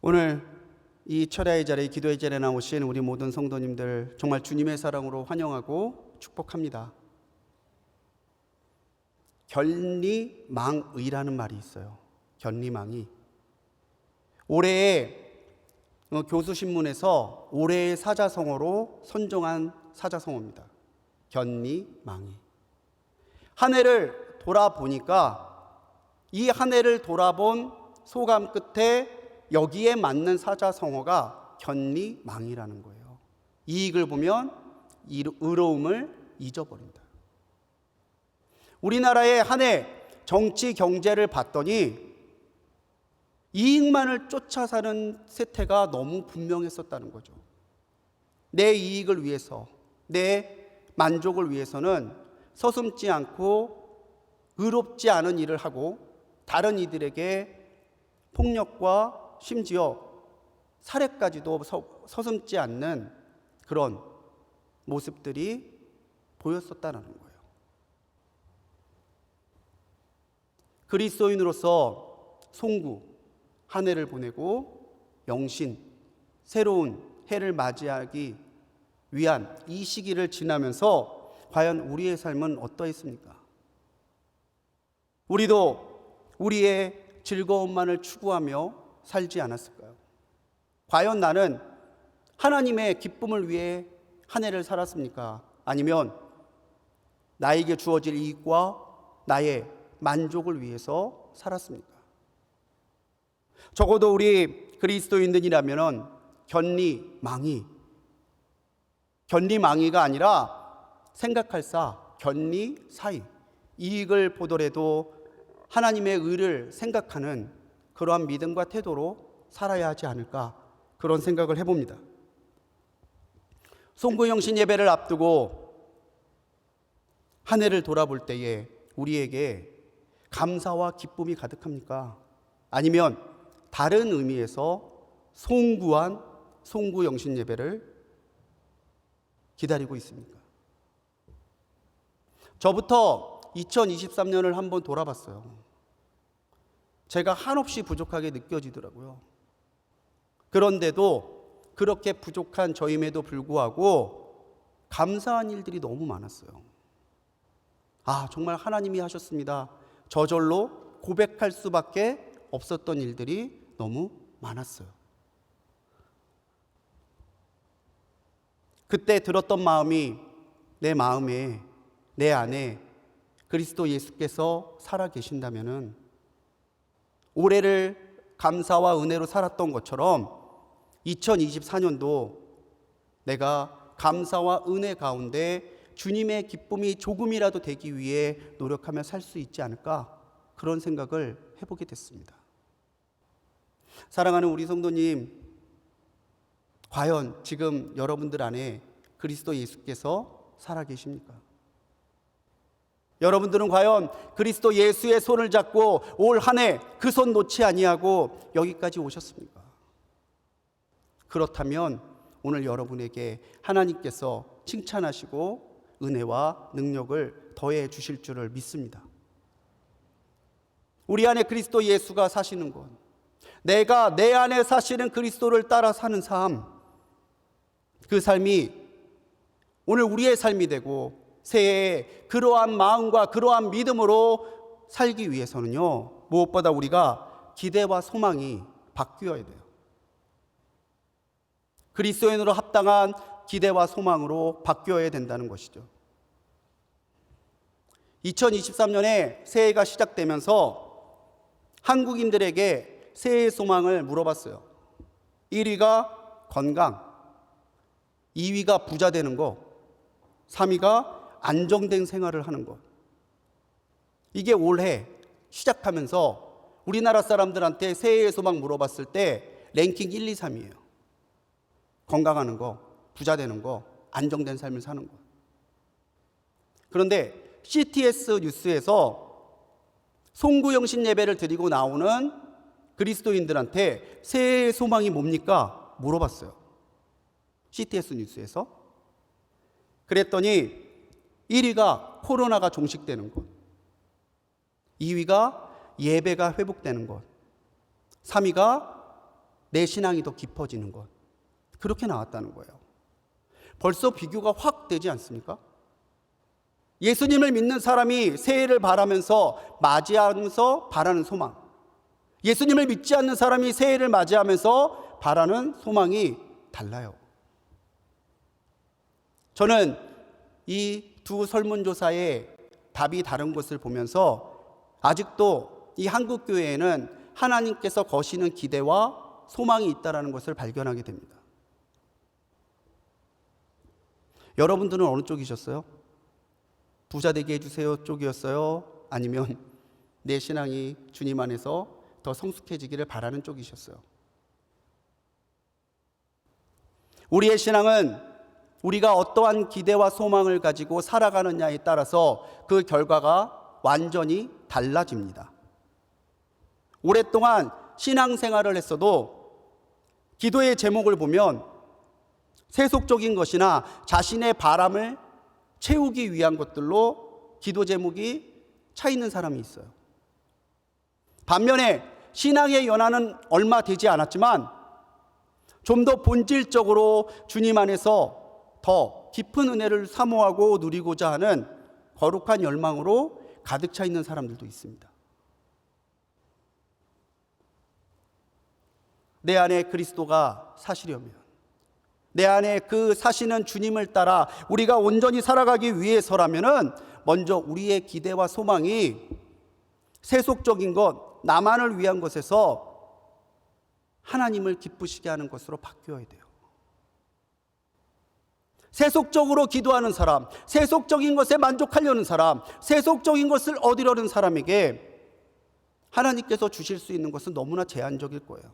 오늘 이 철야의 자리에 기도의 자리에 나오신 우리 모든 성도님들 정말 주님의 사랑으로 환영하고 축복합니다. 견리망의라는 말이 있어요. 견리망의. 올해의 교수신문에서 올해의 사자성어로 선정한 사자성어입니다. 견리망의. 한 해를 돌아보니까 이 한 해를 돌아본 소감 끝에 여기에 맞는 사자성어가 견리망이라는 거예요. 이익을 보면 의로움을 잊어버린다. 우리나라의 한 해 정치 경제를 봤더니 이익만을 쫓아 사는 세태가 너무 분명했었다는 거죠. 내 이익을 위해서, 내 만족을 위해서는 서슴지 않고 의롭지 않은 일을 하고 다른 이들에게 폭력과 심지어 살해까지도 서슴지 않는 그런 모습들이 보였었다는 거예요. 그리스도인으로서 송구, 한 해를 보내고 영신, 새로운 해를 맞이하기 위한 이 시기를 지나면서 과연 우리의 삶은 어떠했습니까? 우리도 우리의 즐거움만을 추구하며 살지 않았을까요? 과연 나는 하나님의 기쁨을 위해 한 해를 살았습니까? 아니면 나에게 주어질 이익과 나의 만족을 위해서 살았습니까? 적어도 우리 그리스도인들이라면 견리망의가 아니라 생각할사 견리사의, 이익을 보더라도 하나님의 의를 생각하는 그러한 믿음과 태도로 살아야 하지 않을까, 그런 생각을 해봅니다. 송구영신 예배를 앞두고 한 해를 돌아볼 때에 우리에게 감사와 기쁨이 가득합니까? 아니면 다른 의미에서 송구한 송구영신 예배를 기다리고 있습니까? 저부터 2023년을 한번 돌아봤어요. 제가 한없이 부족하게 느껴지더라고요. 그런데도 그렇게 부족한 저임에도 불구하고 감사한 일들이 너무 많았어요. 정말 하나님이 하셨습니다. 저절로 고백할 수밖에 없었던 일들이 너무 많았어요. 그때 들었던 마음이 내 마음에, 내 안에 그리스도 예수께서 살아 계신다면은 올해를 감사와 은혜로 살았던 것처럼 2024년도 내가 감사와 은혜 가운데 주님의 기쁨이 조금이라도 되기 위해 노력하며 살 수 있지 않을까, 그런 생각을 해보게 됐습니다. 사랑하는 우리 성도님, 과연 지금 여러분들 안에 그리스도 예수께서 살아 계십니까? 여러분들은 과연 그리스도 예수의 손을 잡고 올 한 해 그 손 놓지 아니하고 여기까지 오셨습니까? 그렇다면 오늘 여러분에게 하나님께서 칭찬하시고 은혜와 능력을 더해 주실 줄을 믿습니다. 우리 안에 그리스도 예수가 사시는 것, 내가 내 안에 사시는 그리스도를 따라 사는 삶, 그 삶이 오늘 우리의 삶이 되고 새해에 그러한 마음과 그러한 믿음으로 살기 위해서는요, 무엇보다 우리가 기대와 소망이 바뀌어야 돼요. 그리스도인으로 합당한 기대와 소망으로 바뀌어야 된다는 것이죠. 2023년에 새해가 시작되면서 한국인들에게 새해의 소망을 물어봤어요. 1위가 건강, 2위가 부자 되는 거, 3위가 안정된 생활을 하는 것. 이게 올해 시작하면서 우리나라 사람들한테 새해의 소망 물어봤을 때 랭킹 1, 2, 3이에요. 건강하는 거, 부자 되는 거, 안정된 삶을 사는 것. 그런데 CTS 뉴스에서 송구영신 예배를 드리고 나오는 그리스도인들한테 새해의 소망이 뭡니까? 물어봤어요. CTS 뉴스에서. 그랬더니 1위가 코로나가 종식되는 것, 2위가 예배가 회복되는 것, 3위가 내 신앙이 더 깊어지는 것. 그렇게 나왔다는 거예요. 벌써 비교가 확 되지 않습니까? 예수님을 믿는 사람이 새해를 바라면서 맞이하면서 바라는 소망, 예수님을 믿지 않는 사람이 새해를 맞이하면서 바라는 소망이 달라요. 저는 이 두 설문조사의 답이 다른 것을 보면서 아직도 이 한국교회에는 하나님께서 거시는 기대와 소망이 있다는 것을 발견하게 됩니다. 여러분들은 어느 쪽이셨어요? 부자 되게 해주세요 쪽이었어요? 아니면 내 신앙이 주님 안에서 더 성숙해지기를 바라는 쪽이셨어요? 우리의 신앙은 우리가 어떠한 기대와 소망을 가지고 살아가느냐에 따라서 그 결과가 완전히 달라집니다. 오랫동안 신앙생활을 했어도 기도의 제목을 보면 세속적인 것이나 자신의 바람을 채우기 위한 것들로 기도 제목이 차 있는 사람이 있어요. 반면에 신앙의 연한은 얼마 되지 않았지만 좀 더 본질적으로 주님 안에서 더 깊은 은혜를 사모하고 누리고자 하는 거룩한 열망으로 가득 차 있는 사람들도 있습니다. 내 안에 그리스도가 사시려면, 내 안에 그 사시는 주님을 따라 우리가 온전히 살아가기 위해서라면은 먼저 우리의 기대와 소망이 세속적인 것, 나만을 위한 것에서 하나님을 기쁘시게 하는 것으로 바뀌어야 돼요. 세속적으로 기도하는 사람, 세속적인 것에 만족하려는 사람, 세속적인 것을 얻으려는 사람에게 하나님께서 주실 수 있는 것은 너무나 제한적일 거예요.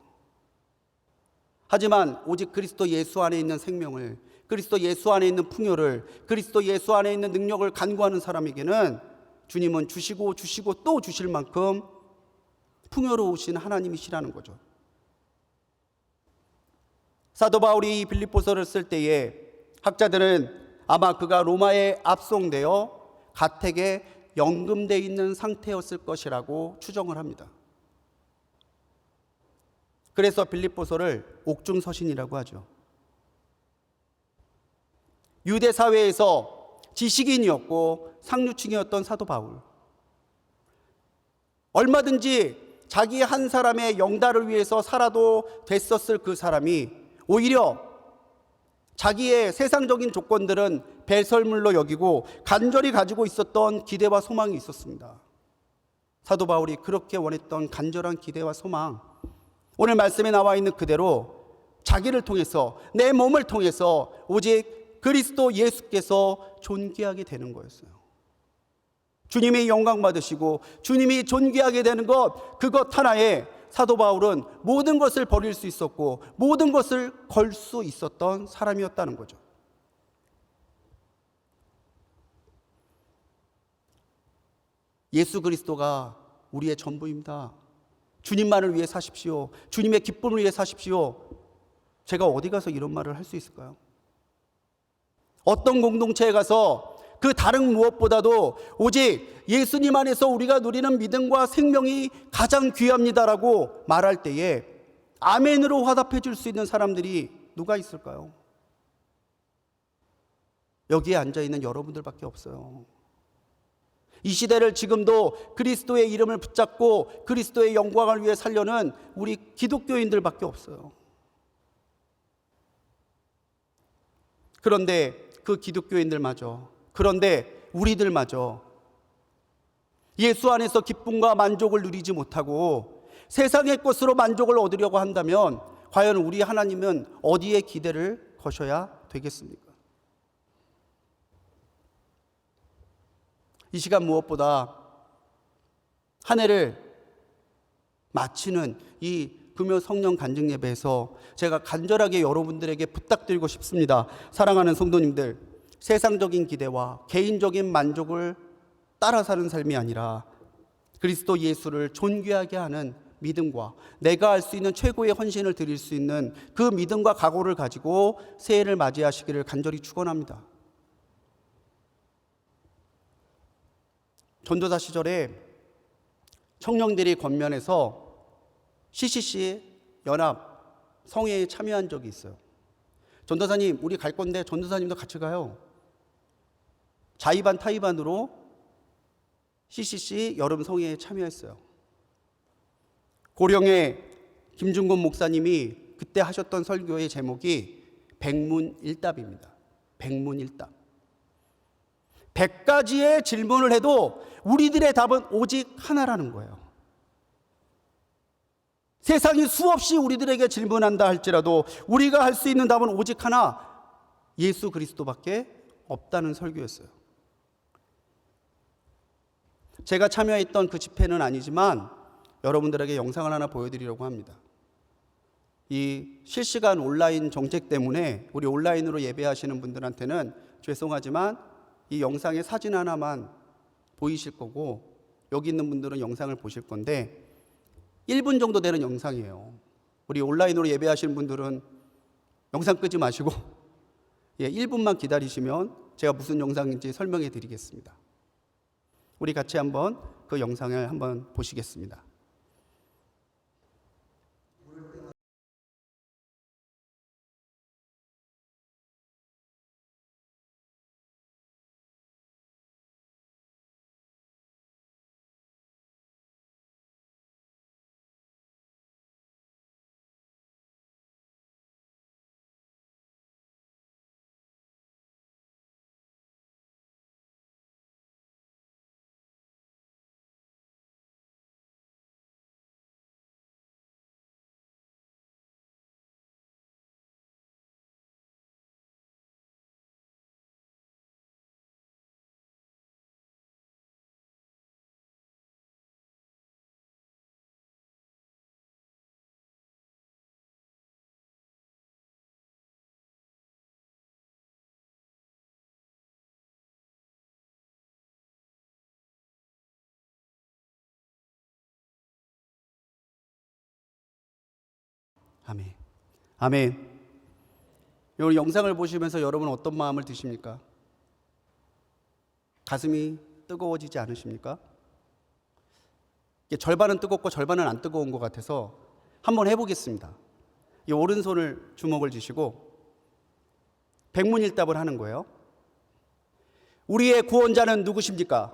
하지만 오직 그리스도 예수 안에 있는 생명을, 그리스도 예수 안에 있는 풍요를, 그리스도 예수 안에 있는 능력을 간구하는 사람에게는 주님은 주시고 또 주실 만큼 풍요로우신 하나님이시라는 거죠. 사도 바울이 빌립보서를 쓸 때에 학자들은 아마 그가 로마에 압송되어 가택에 연금돼 있는 상태였을 것이라고 추정을 합니다. 그래서 빌립보서를 옥중서신이라고 하죠. 유대 사회에서 지식인이었고 상류층이었던 사도 바울, 얼마든지 자기 한 사람의 영달을 위해서 살아도 됐었을 그 사람이 오히려 자기의 세상적인 조건들은 배설물로 여기고 간절히 가지고 있었던 기대와 소망이 있었습니다. 사도 바울이 그렇게 원했던 간절한 기대와 소망, 오늘 말씀에 나와 있는 그대로 자기를 통해서, 내 몸을 통해서 오직 그리스도 예수께서 존귀하게 되는 거였어요. 주님이 영광 받으시고 주님이 존귀하게 되는 것, 그것 하나에 사도 바울은 모든 것을 버릴 수 있었고 모든 것을 걸 수 있었던 사람이었다는 거죠. 예수 그리스도가 우리의 전부입니다. 주님만을 위해 사십시오. 주님의 기쁨을 위해 사십시오. 제가 어디 가서 이런 말을 할 수 있을까요? 어떤 공동체에 가서 그 다른 무엇보다도 오직 예수님 안에서 우리가 누리는 믿음과 생명이 가장 귀합니다라고 말할 때에 아멘으로 화답해 줄 수 있는 사람들이 누가 있을까요? 여기에 앉아있는 여러분들밖에 없어요. 이 시대를 지금도 그리스도의 이름을 붙잡고 그리스도의 영광을 위해 살려는 우리 기독교인들밖에 없어요. 그런데 그 기독교인들마저, 그런데 우리들마저 예수 안에서 기쁨과 만족을 누리지 못하고 세상의 것으로 만족을 얻으려고 한다면 과연 우리 하나님은 어디에 기대를 거셔야 되겠습니까? 이 시간 무엇보다 한 해를 마치는 이 금요 성령 간증 예배에서 제가 간절하게 여러분들에게 부탁드리고 싶습니다. 사랑하는 성도님들, 세상적인 기대와 개인적인 만족을 따라 사는 삶이 아니라 그리스도 예수를 존귀하게 하는 믿음과 내가 할 수 있는 최고의 헌신을 드릴 수 있는 그 믿음과 각오를 가지고 새해를 맞이하시기를 간절히 축원합니다. 전도사 시절에 청년들이 권면해서 CCC 연합 성회에 참여한 적이 있어요. 전도사님, 우리 갈 건데 전도사님도 같이 가요. 자의반 타의반으로 CCC 여름 성회에 참여했어요. 고령의 김중곤 목사님이 그때 하셨던 설교의 제목이 백문일답입니다. 백문일답. 100가지의 질문을 해도 우리들의 답은 오직 하나라는 거예요. 세상이 수없이 우리들에게 질문한다 할지라도 우리가 할 수 있는 답은 오직 하나, 예수 그리스도밖에 없다는 설교였어요. 제가 참여했던 그 집회는 아니지만 여러분들에게 영상을 하나 보여드리려고 합니다. 이 실시간 온라인 정책 때문에 우리 온라인으로 예배하시는 분들한테는 죄송하지만 이 영상의 사진 하나만 보이실 거고, 여기 있는 분들은 영상을 보실 건데 1분 정도 되는 영상이에요. 우리 온라인으로 예배하시는 분들은 영상 끄지 마시고 1분만 기다리시면 제가 무슨 영상인지 설명해 드리겠습니다. 우리 같이 한번 그 영상을 한번 보시겠습니다. 아멘. 아멘. 이 영상을 보시면서 여러분 어떤 마음을 드십니까? 가슴이 뜨거워지지 않으십니까? 절반은 뜨겁고 절반은 안 뜨거운 것 같아서 한번 해보겠습니다. 이 오른손을 주먹을 쥐시고 백문일답을 하는 거예요. 우리의 구원자는 누구십니까?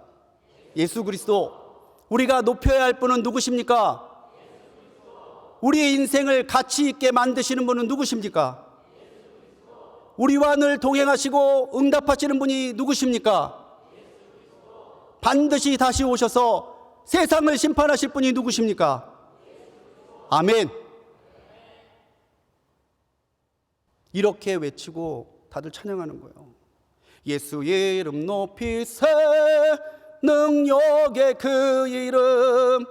예수 그리스도. 우리가 높여야 할 분은 누구십니까? 우리의 인생을 가치 있게 만드시는 분은 누구십니까? 우리와 늘 동행하시고 응답하시는 분이 누구십니까? 반드시 다시 오셔서 세상을 심판하실 분이 누구십니까? 아멘. 이렇게 외치고 다들 찬양하는 거예요. 예수의 이름 높이세, 능력의 그 이름,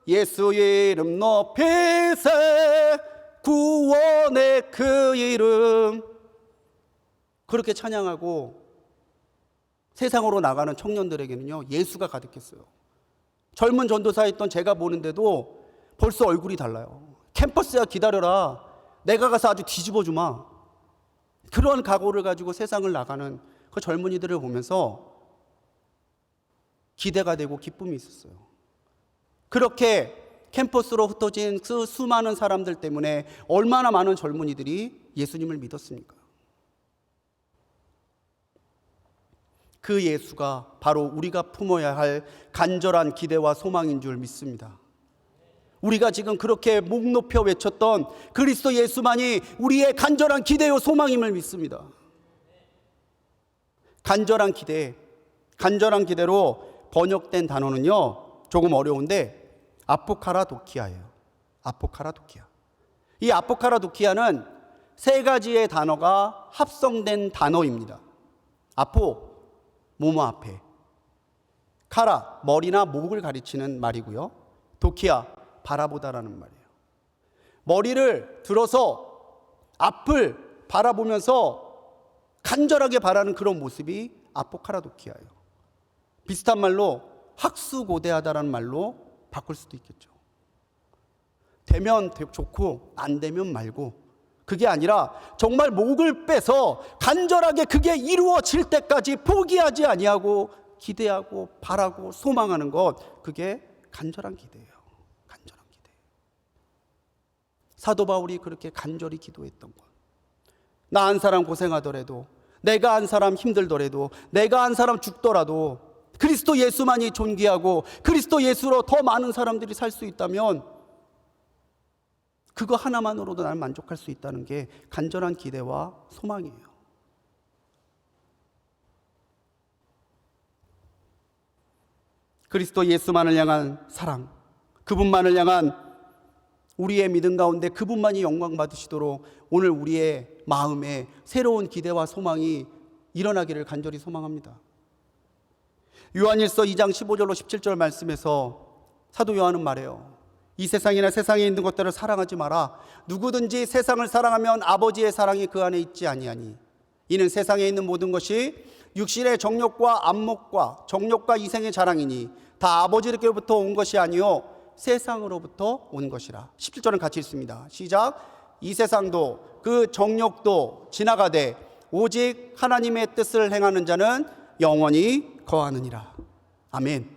예수의 이름 높이세, 구원의 그 이름. 그렇게 찬양하고 세상으로 나가는 청년들에게는요, 예수가 가득했어요. 젊은 전도사에 있던 제가 보는데도 벌써 얼굴이 달라요. 캠퍼스야 기다려라, 내가 가서 아주 뒤집어 주마. 그런 각오를 가지고 세상을 나가는 그 젊은이들을 보면서 기대가 되고 기쁨이 있었어요. 그렇게 캠퍼스로 흩어진 그 수많은 사람들 때문에 얼마나 많은 젊은이들이 예수님을 믿었습니까? 그 예수가 바로 우리가 품어야 할 간절한 기대와 소망인 줄 믿습니다. 우리가 지금 그렇게 목 높여 외쳤던 그리스도 예수만이 우리의 간절한 기대요 소망임을 믿습니다. 간절한 기대, 간절한 기대로 번역된 단어는요 조금 어려운데 아포카라도키아예요. 아포카라도키아. 이 아포카라도키아는 세 가지의 단어가 합성된 단어입니다. 아포, 뭐뭐 앞에, 카라, 머리나 목을 가리치는 말이고요. 도키아, 바라보다라는 말이에요. 머리를 들어서 앞을 바라보면서 간절하게 바라는 그런 모습이 아포카라도키아예요. 비슷한 말로 학수고대하다라는 말로 바꿀 수도 있겠죠. 되면 좋고 안 되면 말고, 그게 아니라 정말 목을 빼서 간절하게 그게 이루어질 때까지 포기하지 아니하고 기대하고 바라고 소망하는 것, 그게 간절한 기대예요. 간절한 기대. 사도 바울이 그렇게 간절히 기도했던 것. 나 한 사람 고생하더라도, 내가 한 사람 힘들더라도, 내가 한 사람 죽더라도 그리스도 예수만이 존귀하고 그리스도 예수로 더 많은 사람들이 살 수 있다면 그거 하나만으로도 나는 만족할 수 있다는 게 간절한 기대와 소망이에요. 그리스도 예수만을 향한 사랑, 그분만을 향한 우리의 믿음 가운데 그분만이 영광 받으시도록 오늘 우리의 마음에 새로운 기대와 소망이 일어나기를 간절히 소망합니다. 요한일서 2장 15절로 17절 말씀에서 사도 요한은 말해요. 이 세상이나 세상에 있는 것들을 사랑하지 마라. 누구든지 세상을 사랑하면 아버지의 사랑이 그 안에 있지 아니하니 이는 세상에 있는 모든 것이 육신의 정욕과 안목과 정욕과 이생의 자랑이니 다 아버지께로부터 온 것이 아니요 세상으로부터 온 것이라. 17절은 같이 읽습니다. 시작. 이 세상도 그 정욕도 지나가되 오직 하나님의 뜻을 행하는 자는 영원히 거하느니라. 아멘.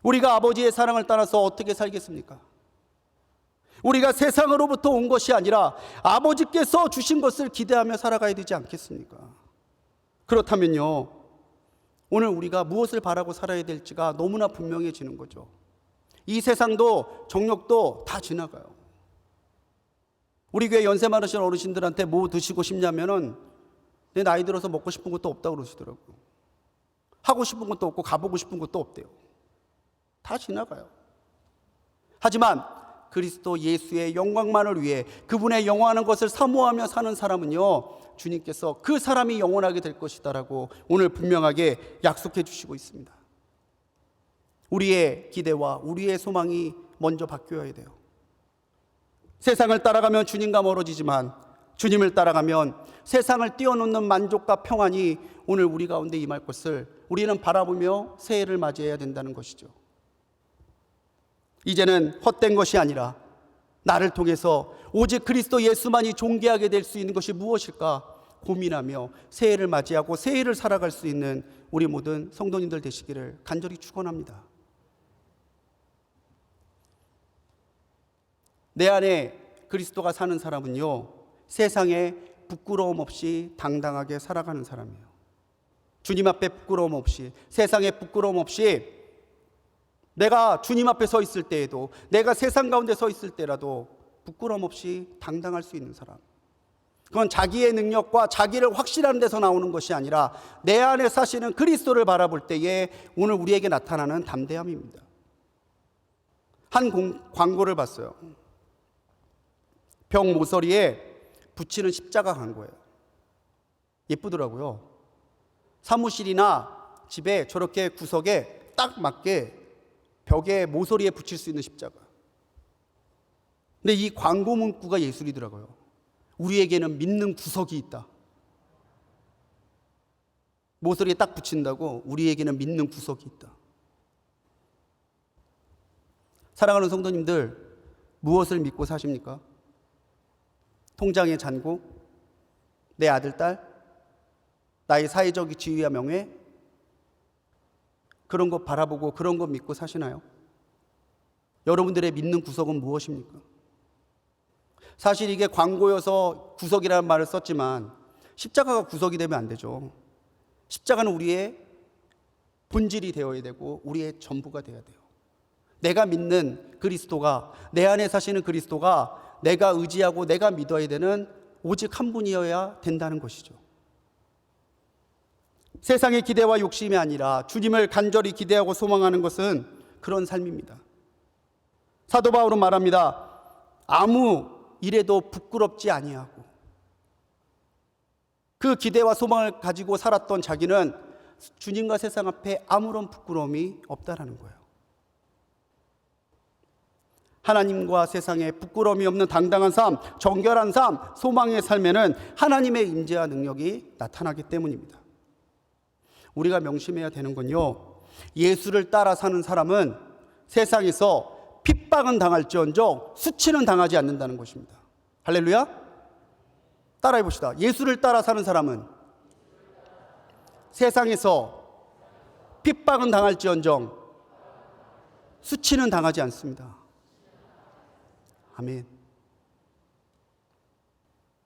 우리가 아버지의 사랑을 따라서 어떻게 살겠습니까? 우리가 세상으로부터 온 것이 아니라 아버지께서 주신 것을 기대하며 살아가야 되지 않겠습니까? 그렇다면요, 오늘 우리가 무엇을 바라고 살아야 될지가 너무나 분명해지는 거죠. 이 세상도 정욕도 다 지나가요. 우리 교회 연세 많으신 어르신들한테 뭐 드시고 싶냐면은 내 나이 들어서 먹고 싶은 것도 없다고 그러시더라고요. 하고 싶은 것도 없고 가보고 싶은 것도 없대요. 다 지나가요. 하지만 그리스도 예수의 영광만을 위해 그분의 영원한 것을 사모하며 사는 사람은요, 주님께서 그 사람이 영원하게 될 것이다라고 오늘 분명하게 약속해 주시고 있습니다. 우리의 기대와 우리의 소망이 먼저 바뀌어야 돼요. 세상을 따라가면 주님과 멀어지지만 주님을 따라가면 세상을 뛰어넘는 만족과 평안이 오늘 우리 가운데 임할 것을 우리는 바라보며 새해를 맞이해야 된다는 것이죠. 이제는 헛된 것이 아니라 나를 통해서 오직 그리스도 예수만이 존귀하게 될 수 있는 것이 무엇일까 고민하며 새해를 맞이하고 새해를 살아갈 수 있는 우리 모든 성도님들 되시기를 간절히 축원합니다. 내 안에 그리스도가 사는 사람은요, 세상에 부끄러움 없이 당당하게 살아가는 사람이에요. 주님 앞에 부끄러움 없이, 세상에 부끄러움 없이 내가 주님 앞에 서 있을 때에도, 내가 세상 가운데 서 있을 때라도 부끄러움 없이 당당할 수 있는 사람. 그건 자기의 능력과 자기를 확실한 데서 나오는 것이 아니라 내 안에 사시는 그리스도를 바라볼 때에 오늘 우리에게 나타나는 담대함입니다. 한 광고를 봤어요. 벽 모서리에 붙이는 십자가 광고예요. 예쁘더라고요. 사무실이나 집에 저렇게 구석에 딱 맞게 벽에 모서리에 붙일 수 있는 십자가. 근데 이 광고 문구가 예술이더라고요. 우리에게는 믿는 구석이 있다. 모서리에 딱 붙인다고 우리에게는 믿는 구석이 있다. 사랑하는 성도님들, 무엇을 믿고 사십니까? 통장의 잔고? 내 아들, 딸? 나의 사회적 지위와 명예? 그런 것 바라보고 그런 것 믿고 사시나요? 여러분들의 믿는 구석은 무엇입니까? 사실 이게 광고여서 구석이라는 말을 썼지만 십자가가 구석이 되면 안 되죠. 십자가는 우리의 본질이 되어야 되고 우리의 전부가 되어야 돼요. 내가 믿는 그리스도가, 내 안에 사시는 그리스도가 내가 의지하고 내가 믿어야 되는 오직 한 분이어야 된다는 것이죠. 세상의 기대와 욕심이 아니라 주님을 간절히 기대하고 소망하는 것은 그런 삶입니다. 사도 바울은 말합니다. 아무 일에도 부끄럽지 아니하고, 그 기대와 소망을 가지고 살았던 자기는 주님과 세상 앞에 아무런 부끄러움이 없다라는 거예요. 하나님과 세상에 부끄러움이 없는 당당한 삶, 정결한 삶, 소망의 삶에는 하나님의 임재와 능력이 나타나기 때문입니다. 우리가 명심해야 되는 건요, 예수를 따라 사는 사람은 세상에서 핍박은 당할지언정 수치는 당하지 않는다는 것입니다. 할렐루야? 따라해 봅시다. 예수를 따라 사는 사람은 세상에서 핍박은 당할지언정 수치는 당하지 않습니다. 아멘.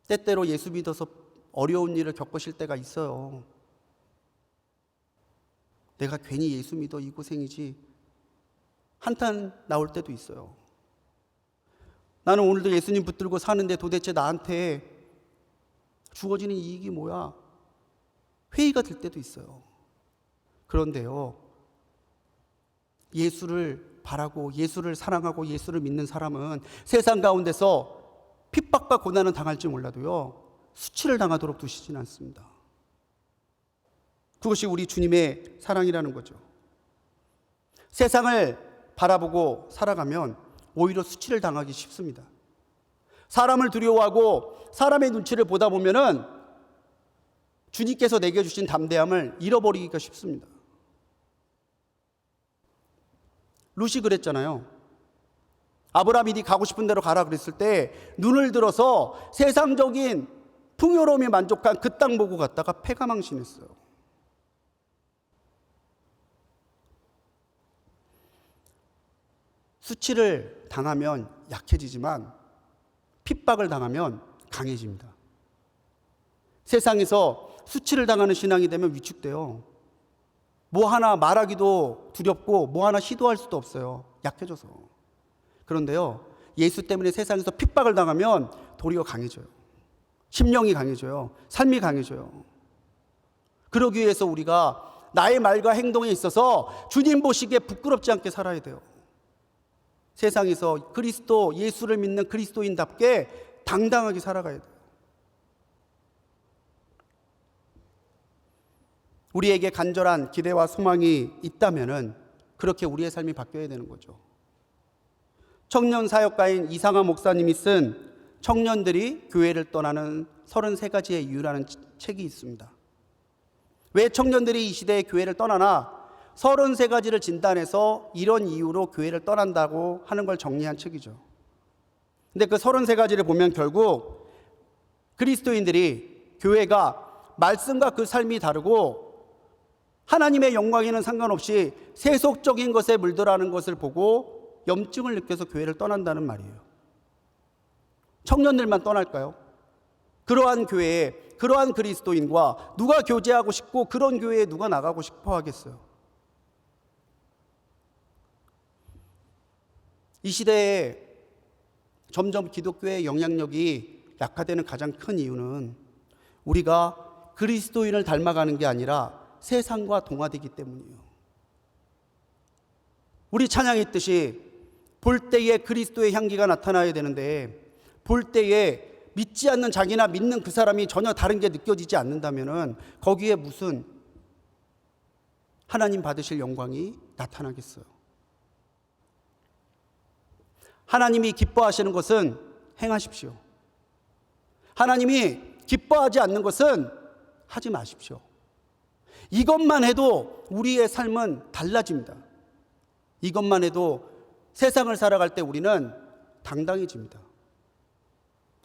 때때로 예수 믿어서 어려운 일을 겪으실 때가 있어요. 내가 괜히 예수 믿어 이 고생이지 한탄 나올 때도 있어요. 나는 오늘도 예수님 붙들고 사는데 도대체 나한테 주어지는 이익이 뭐야? 회의가 들 때도 있어요. 그런데요, 예수를 바라고 예수를 사랑하고 예수를 믿는 사람은 세상 가운데서 핍박과 고난은 당할지 몰라도요, 수치를 당하도록 두시진 않습니다. 그것이 우리 주님의 사랑이라는 거죠. 세상을 바라보고 살아가면 오히려 수치를 당하기 쉽습니다. 사람을 두려워하고 사람의 눈치를 보다 보면은 주님께서 내게 주신 담대함을 잃어버리기가 쉽습니다. 룻이 그랬잖아요. 아브라함이 네 가고 싶은 데로 가라 그랬을 때 눈을 들어서 세상적인 풍요로움에 만족한 그 땅 보고 갔다가 패가망신했어요. 수치를 당하면 약해지지만 핍박을 당하면 강해집니다. 세상에서 수치를 당하는 신앙이 되면 위축돼요. 뭐 하나 말하기도 두렵고 뭐 하나 시도할 수도 없어요. 약해져서. 그런데요, 예수 때문에 세상에서 핍박을 당하면 도리어 강해져요. 심령이 강해져요. 삶이 강해져요. 그러기 위해서 우리가 나의 말과 행동에 있어서 주님 보시기에 부끄럽지 않게 살아야 돼요. 세상에서 그리스도 예수를 믿는 그리스도인답게 당당하게 살아가야 돼요. 우리에게 간절한 기대와 소망이 있다면은 그렇게 우리의 삶이 바뀌어야 되는 거죠. 청년 사역가인 이상하 목사님이 쓴 청년들이 교회를 떠나는 33가지의 이유라는 책이 있습니다. 왜 청년들이 이 시대에 교회를 떠나나 33가지를 진단해서 이런 이유로 교회를 떠난다고 하는 걸 정리한 책이죠. 근데 그 33가지를 보면 결국 그리스도인들이 교회가 말씀과 그 삶이 다르고 하나님의 영광에는 상관없이 세속적인 것에 물들어가는 것을 보고 염증을 느껴서 교회를 떠난다는 말이에요. 청년들만 떠날까요? 그러한 교회에 그러한 그리스도인과 누가 교제하고 싶고 그런 교회에 누가 나가고 싶어 하겠어요? 이 시대에 점점 기독교의 영향력이 약화되는 가장 큰 이유는 우리가 그리스도인을 닮아가는 게 아니라 세상과 동화되기 때문이에요. 우리 찬양했듯이 볼 때에 그리스도의 향기가 나타나야 되는데 볼 때에 믿지 않는 자기나 믿는 그 사람이 전혀 다른 게 느껴지지 않는다면 거기에 무슨 하나님 받으실 영광이 나타나겠어요? 하나님이 기뻐하시는 것은 행하십시오. 하나님이 기뻐하지 않는 것은 하지 마십시오. 이것만 해도 우리의 삶은 달라집니다. 이것만 해도 세상을 살아갈 때 우리는 당당해집니다.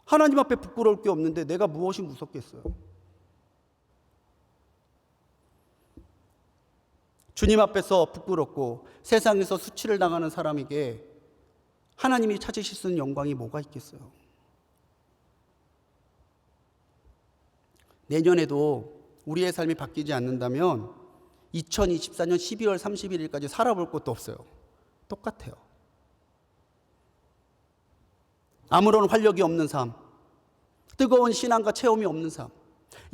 하나님 앞에 부끄러울 게 없는데 내가 무엇이 무섭겠어요? 주님 앞에서 부끄럽고 세상에서 수치를 당하는 사람에게 하나님이 찾으실 수 있는 영광이 뭐가 있겠어요? 내년에도 우리의 삶이 바뀌지 않는다면 2024년 12월 31일까지 살아볼 것도 없어요. 똑같아요. 아무런 활력이 없는 삶, 뜨거운 신앙과 체험이 없는 삶,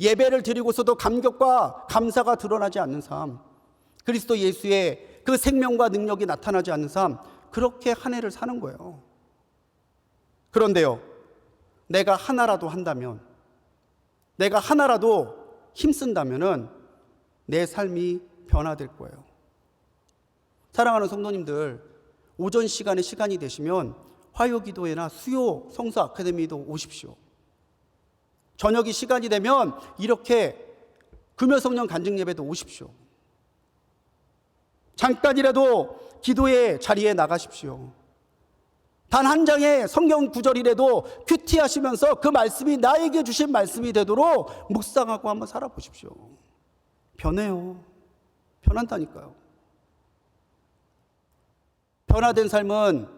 예배를 드리고서도 감격과 감사가 드러나지 않는 삶, 그리스도 예수의 그 생명과 능력이 나타나지 않는 삶, 그렇게 한 해를 사는 거예요. 그런데요, 내가 하나라도 한다면, 내가 하나라도 힘쓴다면은 내 삶이 변화될 거예요. 사랑하는 성도님들, 오전 시간에 시간이 되시면 화요기도회나 수요 성서 아카데미도 오십시오. 저녁이 시간이 되면 이렇게 금요성령 간증 예배도 오십시오. 잠깐이라도 기도의 자리에 나가십시오. 단 한 장의 성경 구절이라도 큐티하시면서 그 말씀이 나에게 주신 말씀이 되도록 묵상하고 한번 살아보십시오. 변해요. 변한다니까요. 변화된 삶은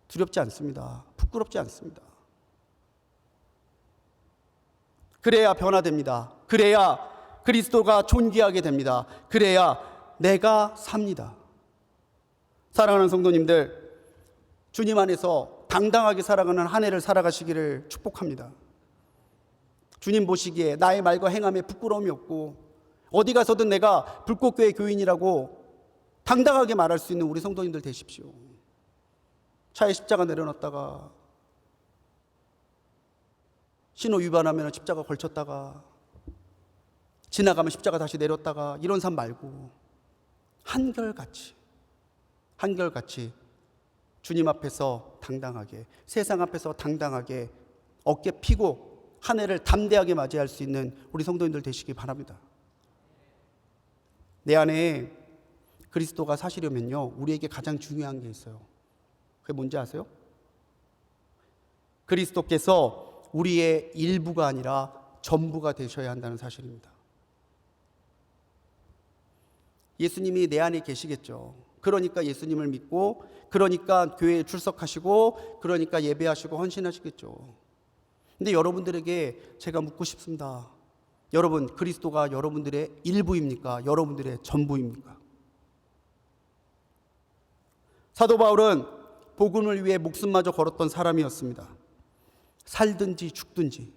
두렵지 않습니다. 부끄럽지 않습니다. 그래야 변화됩니다. 그래야 그리스도가 존귀하게 됩니다. 그래야 내가 삽니다. 사랑하는 성도님들, 주님 안에서 당당하게 살아가는 한 해를 살아가시기를 축복합니다. 주님 보시기에 나의 말과 행함에 부끄러움이 없고 어디 가서든 내가 불꽃교회 교인이라고 당당하게 말할 수 있는 우리 성도님들 되십시오. 차에 십자가 내려놨다가 신호 위반하면 십자가 걸쳤다가 지나가면 십자가 다시 내렸다가 이런 삶 말고 한결같이 주님 앞에서 당당하게, 세상 앞에서 당당하게 어깨 피고 한 해를 담대하게 맞이할 수 있는 우리 성도님들 되시기 바랍니다. 내 안에 그리스도가 사시려면요, 우리에게 가장 중요한 게 있어요. 그게 뭔지 아세요? 그리스도께서 우리의 일부가 아니라 전부가 되셔야 한다는 사실입니다. 예수님이 내 안에 계시겠죠. 그러니까 예수님을 믿고, 그러니까 교회에 출석하시고, 그러니까 예배하시고 헌신하시겠죠. 근데 여러분들에게 제가 묻고 싶습니다. 여러분, 그리스도가 여러분들의 일부입니까? 여러분들의 전부입니까? 사도 바울은 복음을 위해 목숨마저 걸었던 사람이었습니다. 살든지 죽든지.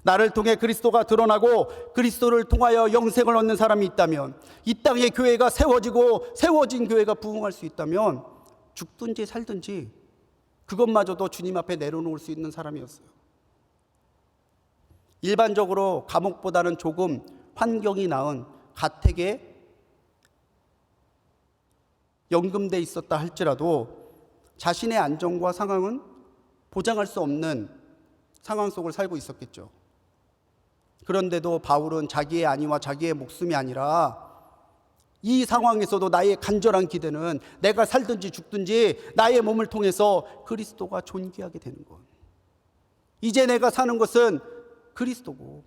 나를 통해 그리스도가 드러나고 그리스도를 통하여 영생을 얻는 사람이 있다면, 이 땅에 교회가 세워진 교회가 부흥할 수 있다면 죽든지 살든지 그것마저도 주님 앞에 내려놓을 수 있는 사람이었어요. 일반적으로 감옥보다는 조금 환경이 나은 가택에 연금돼 있었다 할지라도 자신의 안정과 상황은 보장할 수 없는 상황 속을 살고 있었겠죠. 그런데도 바울은 자기의 안위와 자기의 목숨이 아니라 이 상황에서도 나의 간절한 기대는 내가 살든지 죽든지 나의 몸을 통해서 그리스도가 존귀하게 되는 것. 이제 내가 사는 것은 그리스도고,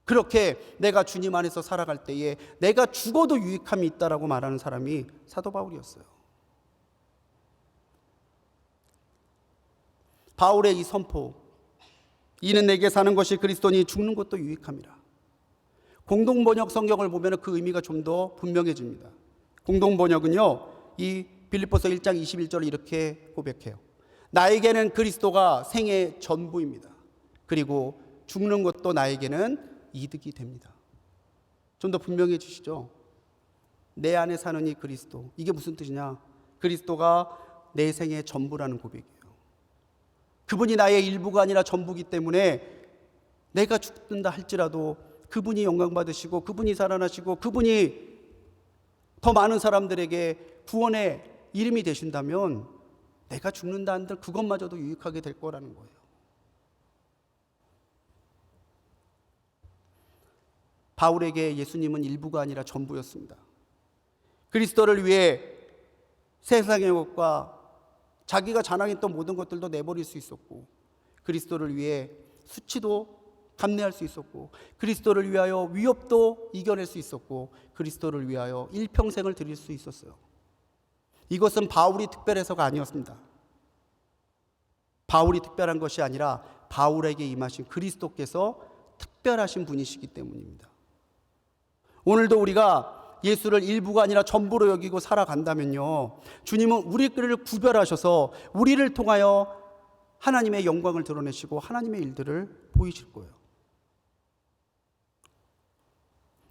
그렇게 내가 주님 안에서 살아갈 때에 내가 죽어도 유익함이 있다라고 말하는 사람이 사도 바울이었어요. 바울의 이 선포, 이는 내게 사는 것이 그리스도니 죽는 것도 유익함이라. 공동번역 성경을 보면 그 의미가 좀 더 분명해집니다. 공동번역은요, 이 빌립보서 1장 21절을 이렇게 고백해요. 나에게는 그리스도가 생의 전부입니다. 그리고 죽는 것도 나에게는 이득이 됩니다. 좀 더 분명해지시죠? 내 안에 사는 이 그리스도, 이게 무슨 뜻이냐? 그리스도가 내 생의 전부라는 고백이에요. 그분이 나의 일부가 아니라 전부이기 때문에 내가 죽는다 할지라도 그분이 영광 받으시고, 그분이 살아나시고, 그분이 더 많은 사람들에게 구원의 이름이 되신다면 내가 죽는다 한들 그것마저도 유익하게 될 거라는 거예요. 바울에게 예수님은 일부가 아니라 전부였습니다. 그리스도를 위해 세상의 것과 자기가 자랑했던 모든 것들도 내버릴 수 있었고, 그리스도를 위해 수치도 감내할 수 있었고, 그리스도를 위하여 위협도 이겨낼 수 있었고, 그리스도를 위하여 일평생을 드릴 수 있었어요. 이것은 바울이 특별해서가 아니었습니다. 바울이 특별한 것이 아니라 바울에게 임하신 그리스도께서 특별하신 분이시기 때문입니다. 오늘도 우리가 예수를 일부가 아니라 전부로 여기고 살아간다면요, 주님은 우리를 구별하셔서 우리를 통하여 하나님의 영광을 드러내시고 하나님의 일들을 보이실 거예요.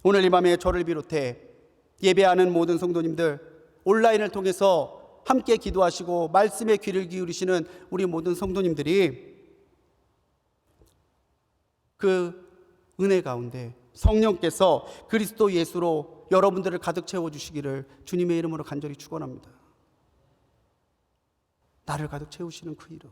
오늘 이 밤에 저를 비롯해 예배하는 모든 성도님들, 온라인을 통해서 함께 기도하시고 말씀에 귀를 기울이시는 우리 모든 성도님들이 그 은혜 가운데 성령께서 그리스도 예수로 여러분들을 가득 채워주시기를 주님의 이름으로 간절히 축원합니다. 나를 가득 채우시는 그 이름,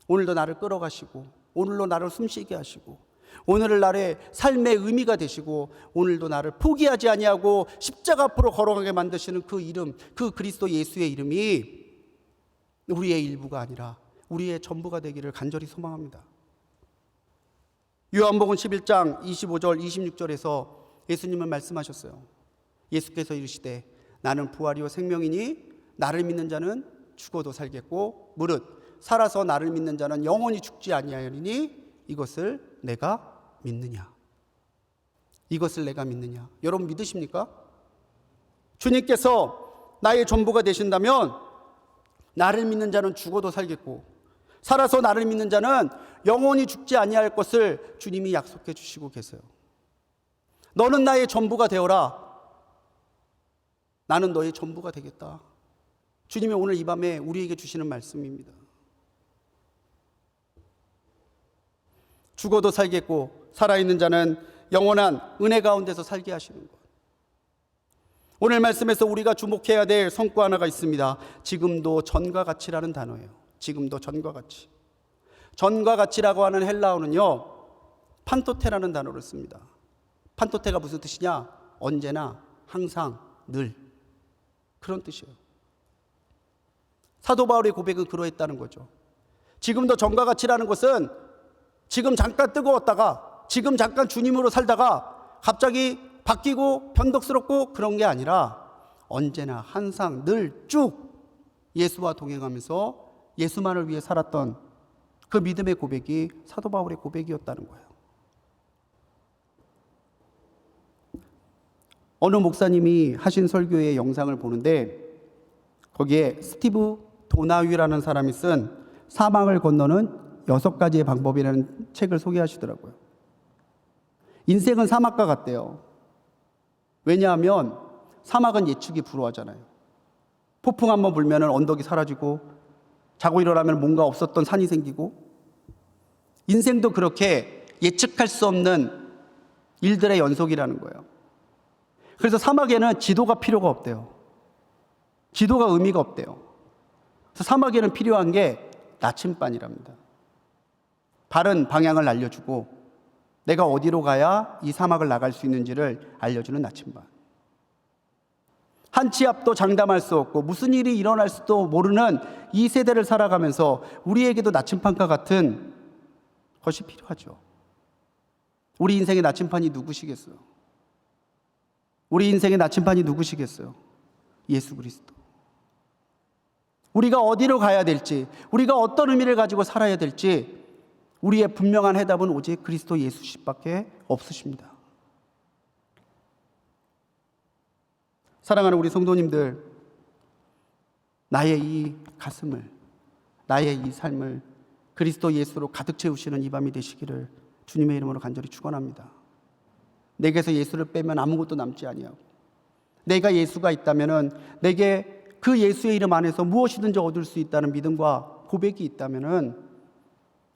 오늘도 나를 끌어가시고, 오늘도 나를 숨쉬게 하시고, 오늘을 나의 삶의 의미가 되시고, 오늘도 나를 포기하지 아니하고 십자가 앞으로 걸어가게 만드시는 그 이름, 그 그리스도 예수의 이름이 우리의 일부가 아니라 우리의 전부가 되기를 간절히 소망합니다. 요한복음 11장 25절 26절에서 예수님은 말씀하셨어요. 예수께서 이르시되 나는 부활이요 생명이니 나를 믿는 자는 죽어도 살겠고 무릇 살아서 나를 믿는 자는 영원히 죽지 아니하리니 이것을 내가 믿느냐. 이것을 내가 믿느냐. 여러분 믿으십니까? 주님께서 나의 전부가 되신다면 나를 믿는 자는 죽어도 살겠고 살아서 나를 믿는 자는 영원히 죽지 아니할 것을 주님이 약속해 주시고 계세요. 너는 나의 전부가 되어라. 나는 너의 전부가 되겠다. 주님이 오늘 이 밤에 우리에게 주시는 말씀입니다. 죽어도 살겠고 살아있는 자는 영원한 은혜 가운데서 살게 하시는 것. 오늘 말씀에서 우리가 주목해야 될 성과 하나가 있습니다. 지금도 전과 같이라는 단어예요. 지금도 전과 같이. 전과 같이라고 하는 헬라어는요, 판토테라는 단어를 씁니다. 판토테가 무슨 뜻이냐? 언제나, 항상, 늘. 그런 뜻이에요. 사도 바울의 고백은 그러했다는 거죠. 지금도 전과 같이라는 것은 지금 잠깐 뜨거웠다가 지금 잠깐 주님으로 살다가 갑자기 바뀌고 변덕스럽고 그런 게 아니라 언제나 항상 늘 쭉 예수와 동행하면서 예수만을 위해 살았던 그 믿음의 고백이 사도 바울의 고백이었다는 거예요. 어느 목사님이 하신 설교의 영상을 보는데 거기에 스티브 도나휴라는 사람이 쓴 사망을 건너는 6가지의 방법이라는 책을 소개하시더라고요. 인생은 사막과 같대요. 왜냐하면 사막은 예측이 불허하잖아요. 폭풍 한번 불면 언덕이 사라지고 자고 일어나면 뭔가 없었던 산이 생기고 인생도 그렇게 예측할 수 없는 일들의 연속이라는 거예요. 그래서 사막에는 지도가 필요가 없대요. 지도가 의미가 없대요. 그래서 사막에는 필요한 게 나침반이랍니다. 바른 방향을 알려주고 내가 어디로 가야 이 사막을 나갈 수 있는지를 알려주는 나침반. 한 치 앞도 장담할 수 없고 무슨 일이 일어날 수도 모르는 이 세대를 살아가면서 우리에게도 나침반과 같은 것이 필요하죠. 우리 인생의 나침반이 누구시겠어요? 우리 인생의 나침반이 누구시겠어요? 예수 그리스도. 우리가 어디로 가야 될지, 우리가 어떤 의미를 가지고 살아야 될지 우리의 분명한 해답은 오직 그리스도 예수님밖에 없으십니다. 사랑하는 우리 성도님들, 나의 이 가슴을, 나의 이 삶을 그리스도 예수로 가득 채우시는 이 밤이 되시기를 주님의 이름으로 간절히 축원합니다. 내게서 예수를 빼면 아무것도 남지 아니하고 내가 예수가 있다면은 내게 그 예수의 이름 안에서 무엇이든지 얻을 수 있다는 믿음과 고백이 있다면은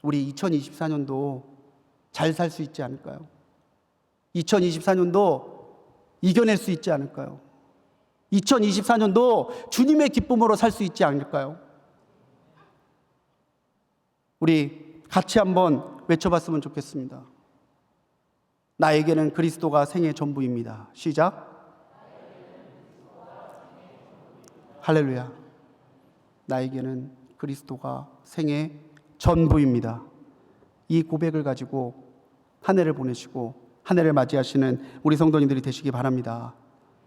우리 2024년도 잘 살 수 있지 않을까요? 2024년도 이겨낼 수 있지 않을까요? 2024년도 주님의 기쁨으로 살 수 있지 않을까요? 우리 같이 한번 외쳐봤으면 좋겠습니다. 나에게는 그리스도가 생의 전부입니다. 시작. 할렐루야. 나에게는 그리스도가 생의 전부입니다. 이 고백을 가지고 한 해를 보내시고 한 해를 맞이하시는 우리 성도님들이 되시기 바랍니다.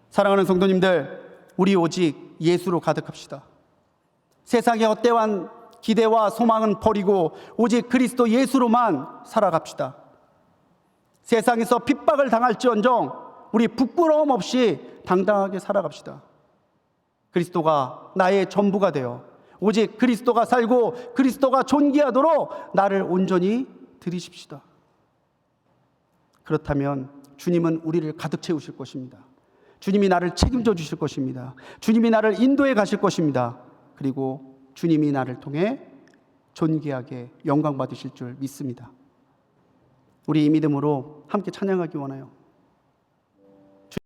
사랑하는 성도님들, 우리 오직 예수로 가득합시다. 세상의 헛되한 기대와 소망은 버리고 오직 그리스도 예수로만 살아갑시다. 세상에서 핍박을 당할지언정 우리 부끄러움 없이 당당하게 살아갑시다. 그리스도가 나의 전부가 되어 오직 그리스도가 살고 그리스도가 존귀하도록 나를 온전히 드리십시다. 그렇다면 주님은 우리를 가득 채우실 것입니다. 주님이 나를 책임져 주실 것입니다. 주님이 나를 인도해 가실 것입니다. 그리고 주님이 나를 통해 존귀하게 영광 받으실 줄 믿습니다. 우리 이 믿음으로 함께 찬양하기 원해요.